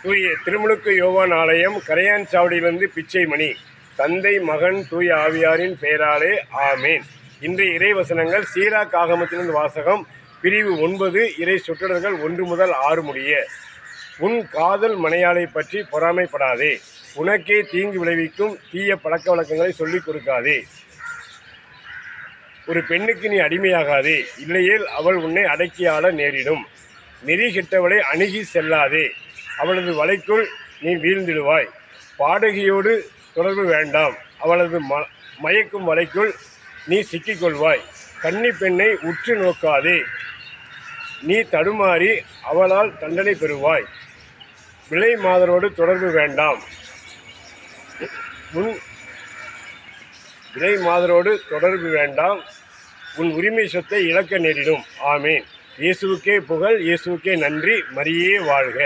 தூய திருமுழுக்கு யோவான் ஆலயம், கரையான் சாவடியிலிருந்து பிச்சை மணி. தந்தை, மகன், தூய ஆவியாரின் பெயராலே ஆமேன். இன்றைய இறை வசனங்கள் சீராக் ஆகமத்திலிருந்து வாசகம். பிரிவு 9, இறை சொற்றொடர்கள் 1 முதல் 6 முடிய. உன் காதல் மனையாளை பற்றி பொறாமைப்படாதே. உனக்கே தீங்கு விளைவிக்கும் தீய பழக்க வழக்கங்களை சொல்லிக் கொடுக்காதே. ஒரு பெண்ணுக்கு நீ அடிமையாகாதே, இல்லையேல் அவள் உன்னை அடக்கி ஆள நேரிடும். நெறி கெட்டவளை அணுகி செல்லாதே, அவளது வலைக்குள் நீ வீழ்ந்திடுவாய். பாடகியோடு தொடர்பு வேண்டாம், அவளது மயக்கும் வலைக்குள் நீ சிக்கிக்கொள்வாய். கன்னி பெண்ணை உற்று நோக்காதே, நீ தடுமாறி அவளால் தண்டனை பெறுவாய். விலை மாதரோடு தொடர்பு வேண்டாம், உன் உரிமை சொத்தை இழக்க நேரிடும். ஆமேன். இயேசுவுக்கே புகழ், இயேசுவுக்கே நன்றி. மரியே வாழ்க.